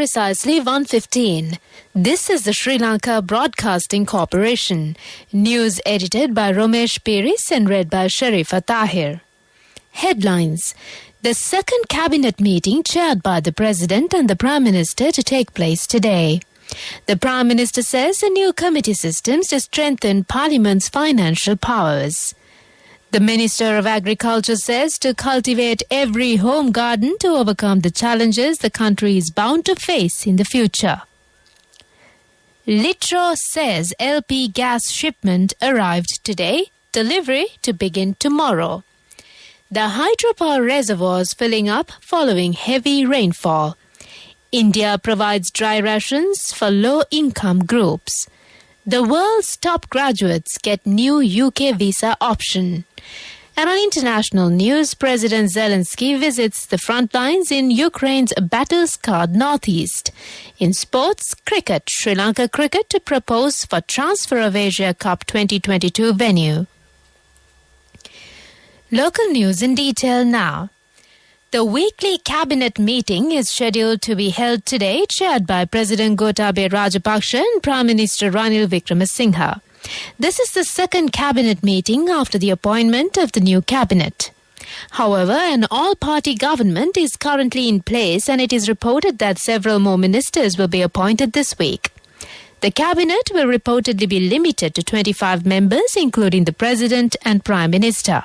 precisely 1:15. This is the Sri Lanka Broadcasting Corporation. News edited by Romesh Piris and read by Sharifa Tahir. Headlines. The second cabinet meeting chaired by the President and the Prime Minister to take place today. The Prime Minister says a new committee systems to strengthen Parliament's financial powers. The Minister of Agriculture says to cultivate every home garden to overcome the challenges the country is bound to face in the future. Litro says LP gas shipment arrived today, delivery to begin tomorrow. The hydropower reservoirs filling up following heavy rainfall. India provides dry rations for low-income groups. The world's top graduates get new UK visa option. And on international news, President Zelensky visits the front lines in Ukraine's battle-scarred northeast. In sports, cricket, Sri Lanka cricket to propose for transfer of Asia Cup 2022 venue. Local news in detail now. The weekly cabinet meeting is scheduled to be held today, chaired by President Gotabaya Rajapaksa and Prime Minister Ranil Wickremesinghe. This is the second cabinet meeting after the appointment of the new cabinet. However, an all-party government is currently in place and it is reported that several more ministers will be appointed this week. The cabinet will reportedly be limited to 25 members, including the President and Prime Minister.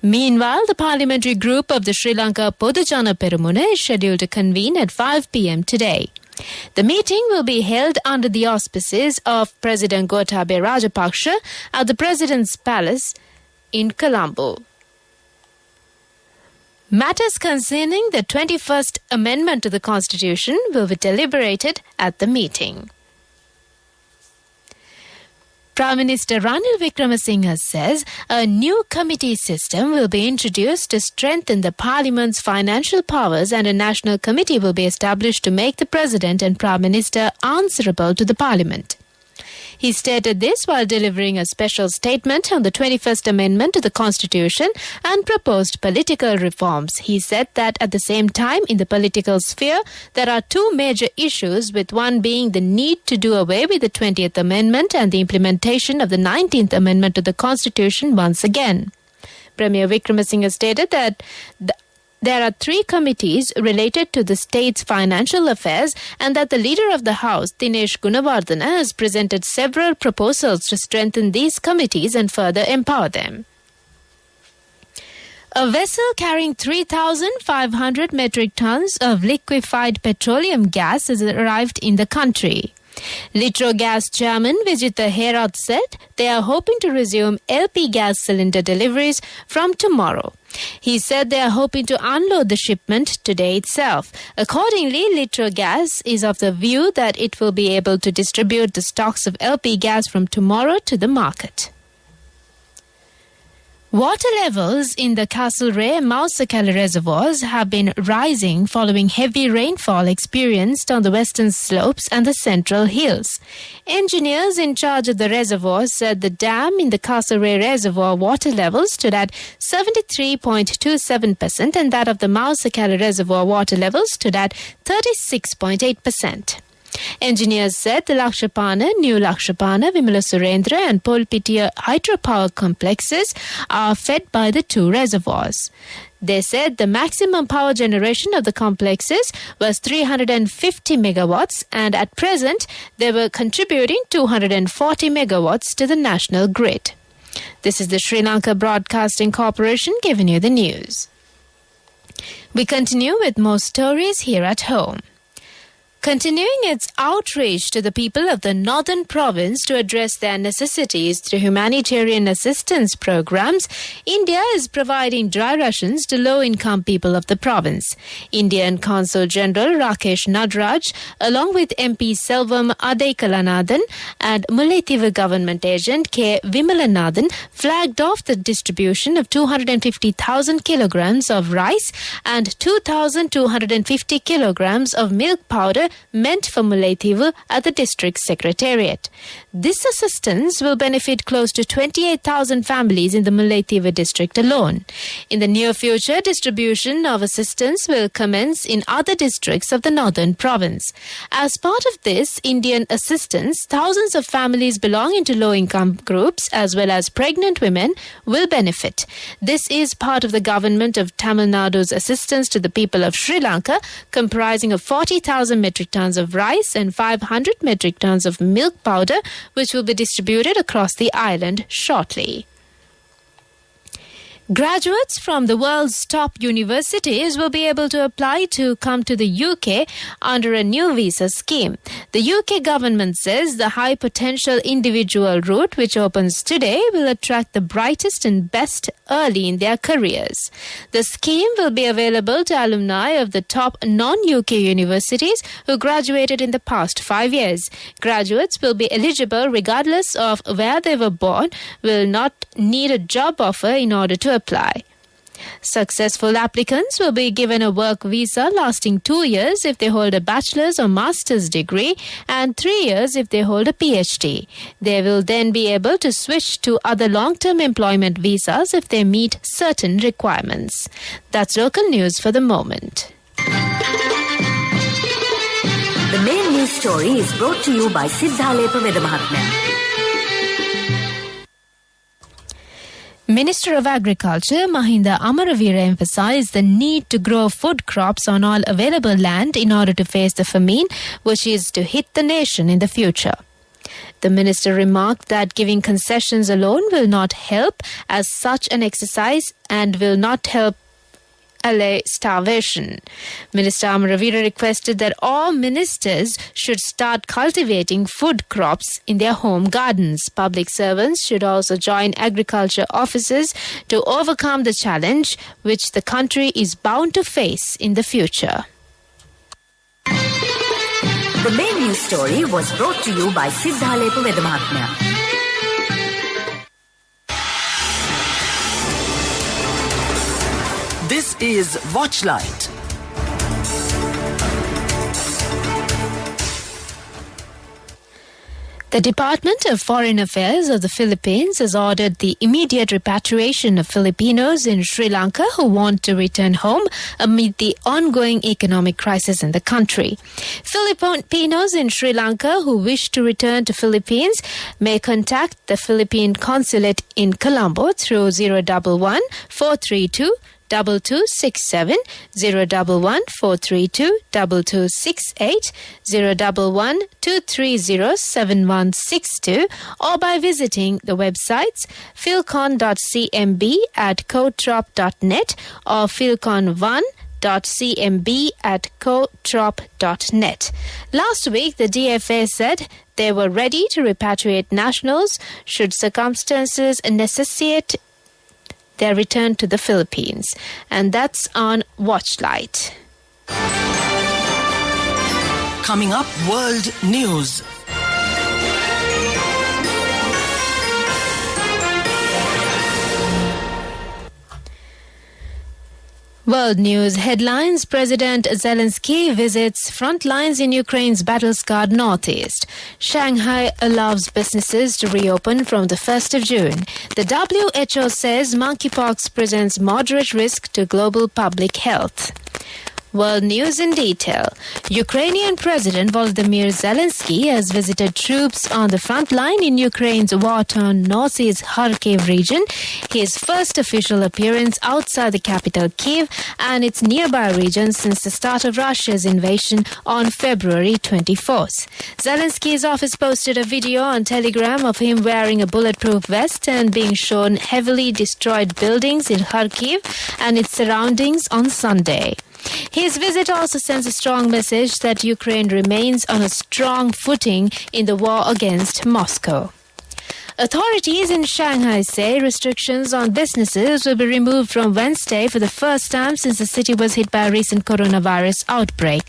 Meanwhile, the parliamentary group of the Sri Lanka Podujana Perumuna is scheduled to convene at 5 p.m. today. The meeting will be held under the auspices of President Gotabaya Rajapaksa at the President's Palace in Colombo. Matters concerning the 21st Amendment to the Constitution will be deliberated at the meeting. Prime Minister Ranil Wickremesinghe says a new committee system will be introduced to strengthen the Parliament's financial powers and a national committee will be established to make the President and Prime Minister answerable to the Parliament. He stated this while delivering a special statement on the 21st Amendment to the Constitution and proposed political reforms. He said that at the same time in the political sphere, there are two major issues, with one being the need to do away with the 20th Amendment and the implementation of the 19th Amendment to the Constitution once again. Premier Wickremesinghe stated that there are three committees related to the state's financial affairs and that the leader of the House, Dinesh Gunawardena, has presented several proposals to strengthen these committees and further empower them. A vessel carrying 3,500 metric tons of liquefied petroleum gas has arrived in the country. Litro Gas Chairman Vijitha Herath said they are hoping to resume LP gas cylinder deliveries from tomorrow. He said they are hoping to unload the shipment today itself. Accordingly, Litro Gas is of the view that it will be able to distribute the stocks of LP gas from tomorrow to the market. Water levels in the Castlereagh and Mausakala reservoirs have been rising following heavy rainfall experienced on the western slopes and the central hills. Engineers in charge of the reservoirs said the dam in the Castlereagh reservoir water levels stood at 73.27% and that of the Mausakala reservoir water levels stood at 36.8%. Engineers said the Lakshapana, New Lakshapana, Vimala Surendra and Polpitiya hydropower complexes are fed by the two reservoirs. They said the maximum power generation of the complexes was 350 megawatts and at present they were contributing 240 megawatts to the national grid. This is the Sri Lanka Broadcasting Corporation giving you the news. We continue with more stories here at home. Continuing its outreach to the people of the Northern Province to address their necessities through humanitarian assistance programs, India is providing dry rations to low-income people of the province. Indian Consul General Rakesh Nadraj, along with MP Selvam Adekalanathan and Mullaitivu government agent K. Vimalanathan, flagged off the distribution of 250,000 kilograms of rice and 2,250 kilograms of milk powder meant for Mullaitivu at the district secretariat. This assistance will benefit close to 28,000 families in the Mullaitivu district alone. In the near future, distribution of assistance will commence in other districts of the northern province. As part of this Indian assistance, thousands of families belonging to low-income groups as well as pregnant women will benefit. This is part of the government of Tamil Nadu's assistance to the people of Sri Lanka, comprising of 40,000 metric tons of rice and 500 metric tons of milk powder, which will be distributed across the island shortly. Graduates from the world's top universities will be able to apply to come to the UK under a new visa scheme. The UK government says the high potential individual route, which opens today, will attract the brightest and best early in their careers. The scheme will be available to alumni of the top non-UK universities who graduated in the past 5 years. Graduates will be eligible regardless of where they were born, will not need a job offer in order to apply. Successful applicants will be given a work visa lasting 2 years if they hold a bachelor's or master's degree and 3 years if they hold a PhD. They will then be able to switch to other long-term employment visas if they meet certain requirements. That's local news for the moment. The main news story is brought to you by Siddhalepa Vedamahatmya. Minister of Agriculture Mahinda Amaravira emphasized the need to grow food crops on all available land in order to face the famine, which is to hit the nation in the future. The minister remarked that giving concessions alone will not help as such an exercise and will not help allay starvation. Minister Amaravira requested that all ministers should start cultivating food crops in their home gardens. Public servants should also join agriculture officers to overcome the challenge which the country is bound to face in the future. The main news story was brought to you by Siddhalepa Vedamahatmya. This is Watchlight. The Department of Foreign Affairs of the Philippines has ordered the immediate repatriation of Filipinos in Sri Lanka who want to return home amid the ongoing economic crisis in the country. Filipinos in Sri Lanka who wish to return to Philippines may contact the Philippine Consulate in Colombo through 011 432 2267 011 432 2268 011 230 7162 or by visiting the websites philcon.cmb@cotrop.net or philcon1.cmb@cotrop.net. Last week, the DFA said they were ready to repatriate nationals should circumstances necessitate their return to the Philippines. And that's on Watchlight. Coming up, World News. World News headlines. President Zelensky visits front lines in Ukraine's battle-scarred northeast. Shanghai allows businesses to reopen from the 1st of June. The WHO says monkeypox presents moderate risk to global public health. World News in detail. Ukrainian President Volodymyr Zelensky has visited troops on the front line in Ukraine's war-torn northeast Kharkiv region, his first official appearance outside the capital Kyiv and its nearby regions since the start of Russia's invasion on February 24th. Zelensky's office posted a video on Telegram of him wearing a bulletproof vest and being shown heavily destroyed buildings in Kharkiv and its surroundings on Sunday. His visit also sends a strong message that Ukraine remains on a strong footing in the war against Moscow. Authorities in Shanghai say restrictions on businesses will be removed from Wednesday for the first time since the city was hit by a recent coronavirus outbreak.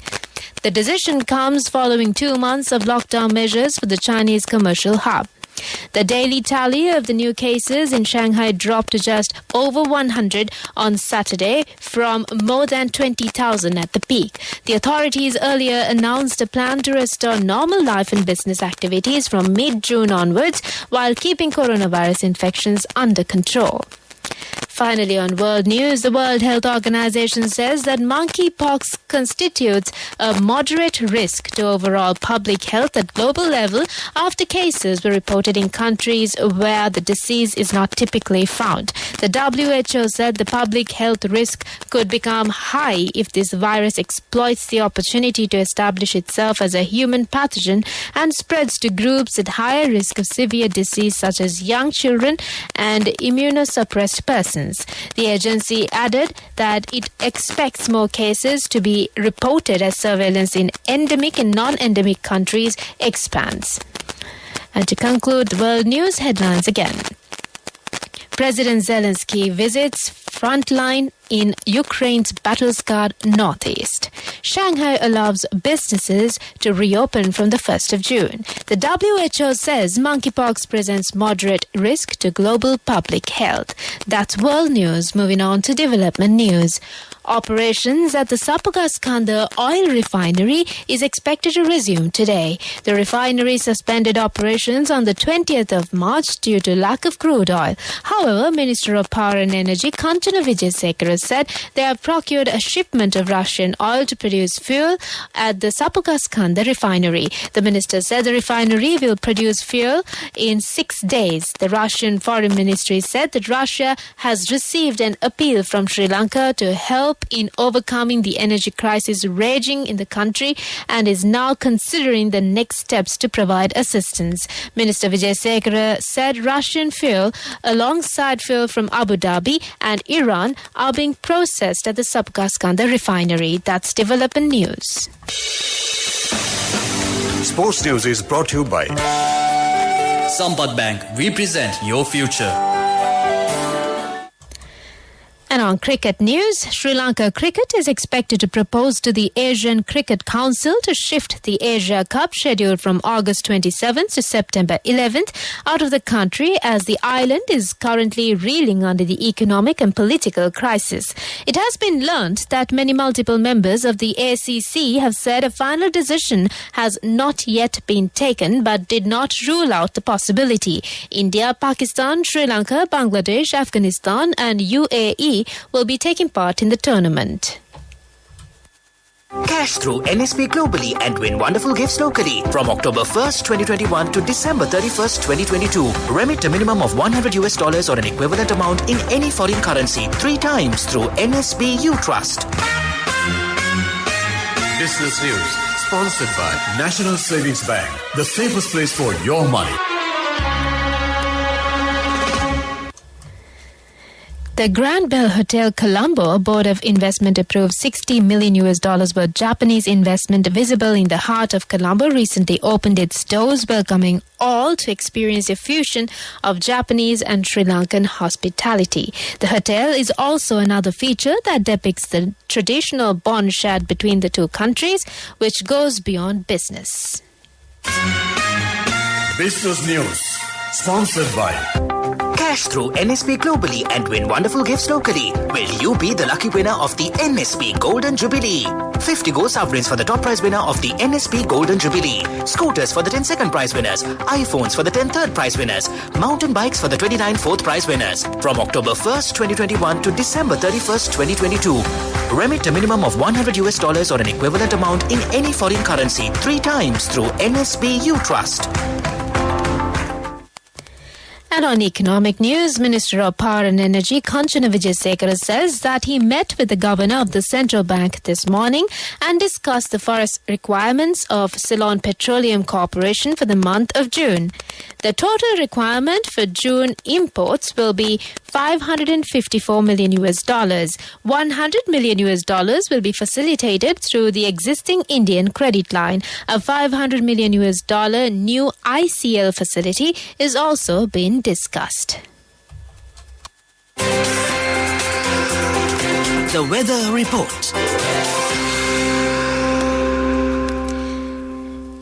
The decision comes following 2 months of lockdown measures for the Chinese commercial hub. The daily tally of the new cases in Shanghai dropped to just over 100 on Saturday from more than 20,000 at the peak. The authorities earlier announced a plan to restore normal life and business activities from mid-June onwards while keeping coronavirus infections under control. Finally, on world news, the World Health Organization says that monkeypox constitutes a moderate risk to overall public health at global level after cases were reported in countries where the disease is not typically found. The WHO said the public health risk could become high if this virus exploits the opportunity to establish itself as a human pathogen and spreads to groups at higher risk of severe disease such as young children and immunosuppressed persons. The agency added that it expects more cases to be reported as surveillance in endemic and non-endemic countries expands. And to conclude the world news headlines again. President Zelensky visits frontline in Ukraine's battle-scarred northeast. Shanghai allows businesses to reopen from the 1st of June. The WHO says monkeypox presents moderate risk to global public health. That's world news. Moving on to development news. Operations at the Sapagaskanda oil refinery is expected to resume today. The refinery suspended operations on the 20th of March due to lack of crude oil. However, Minister of Power and Energy Kanchana Vijayasekara said they have procured a shipment of Russian oil to produce fuel at the Sapagaskanda refinery. The minister said the refinery will produce fuel in 6 days. The Russian Foreign Ministry said that Russia has received an appeal from Sri Lanka to help in overcoming the energy crisis raging in the country and is now considering the next steps to provide assistance. Minister Vijayasekara said Russian fuel alongside fuel from Abu Dhabi and Iran are being processed at the Sapagaskanda refinery. That's development news. Sports news is brought to you by Sampath Bank. We present your future. And on cricket news, Sri Lanka cricket is expected to propose to the Asian Cricket Council to shift the Asia Cup scheduled from August 27th to September 11th out of the country as the island is currently reeling under the economic and political crisis. It has been learnt that many multiple members of the ACC have said a final decision has not yet been taken but did not rule out the possibility. India, Pakistan, Sri Lanka, Bangladesh, Afghanistan and UAE will be taking part in the tournament. Cash through NSP globally and win wonderful gifts locally. From October 1st, 2021 to December 31st, 2022. Remit a minimum of $100 or an equivalent amount in any foreign currency 3 times through NSB U Trust. Business News, sponsored by National Savings Bank, the safest place for your money. The Grand Bell Hotel Colombo Board of Investment approved $60 million worth Japanese investment visible in the heart of Colombo recently opened its doors, welcoming all to experience a fusion of Japanese and Sri Lankan hospitality. The hotel is also another feature that depicts the traditional bond shared between the two countries, which goes beyond business. Business News, sponsored by Cash through NSP globally and win wonderful gifts locally. Will you be the lucky winner of the NSP Golden Jubilee? 50 gold sovereigns for the top prize winner of the NSP Golden Jubilee. Scooters for the 10-second prize winners. iPhones for the 10-third prize winners. Mountain bikes for the 29 fourth prize winners. From October 1st, 2021 to December 31st, 2022. Remit a minimum of $100 or an equivalent amount in any foreign currency 3 times through NSB U Trust. And on economic news, Minister of Power and Energy Kanchana Vijayasekara says that he met with the governor of the central bank this morning and discussed the forest requirements of Ceylon Petroleum Corporation for the month of June. The total requirement for June imports will be $554 million. $100 million will be facilitated through the existing Indian credit line. A $500 million new ICL facility is also being discussed. The weather report.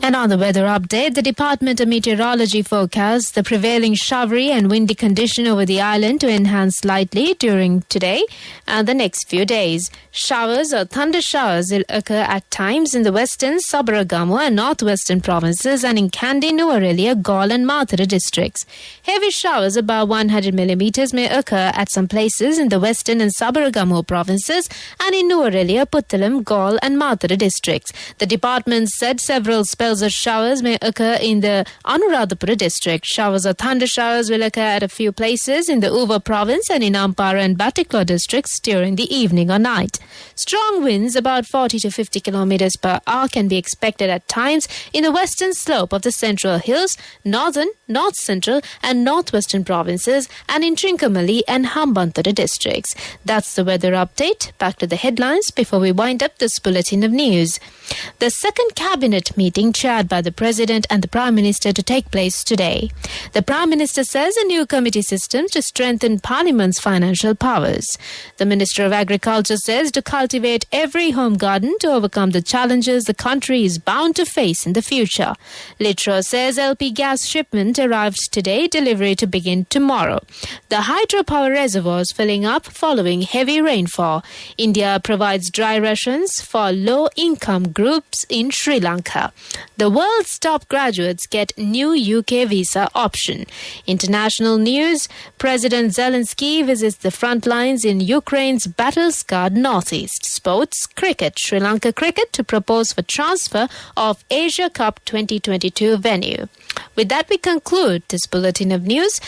And on the weather update, the Department of Meteorology forecasts the prevailing showery and windy condition over the island to enhance slightly during today and the next few days. Showers or thunder showers will occur at times in the western, Sabaragamu and northwestern provinces and in Kandy, Nuwara, Galle and Mathura districts. Heavy showers above 100 millimeters may occur at some places in the western and Sabaragamu provinces and in Nuwara, Puttalam, Galle and Mathura districts. The department said several spells of showers may occur in the Anuradhapura district. Showers or thunder showers will occur at a few places in the Uva province and in Ampara and Batikla districts during the evening or night. Strong winds about 40 to 50 kilometers per hour can be expected at times in the western slope of the Central Hills, northern, north central and northwestern provinces and in Trincomalee and Hambantota districts. That's the weather update. Back to the headlines before we wind up this bulletin of news. The second cabinet meeting chaired by the President and the Prime Minister to take place today. The Prime Minister says a new committee system to strengthen Parliament's financial powers. The Minister of Agriculture says to cultivate every home garden to overcome the challenges the country is bound to face in the future. Litro says LP gas shipment arrived today, delivery to begin tomorrow. The hydropower reservoirs filling up following heavy rainfall. India provides dry rations for low-income groups in Sri Lanka. The world's top graduates get new UK visa option. International news, President Zelensky visits the front lines in Ukraine's battle-scarred northeast. Sports, cricket, Sri Lanka cricket to propose for transfer of Asia Cup 2022 venue. With that, we conclude this bulletin of news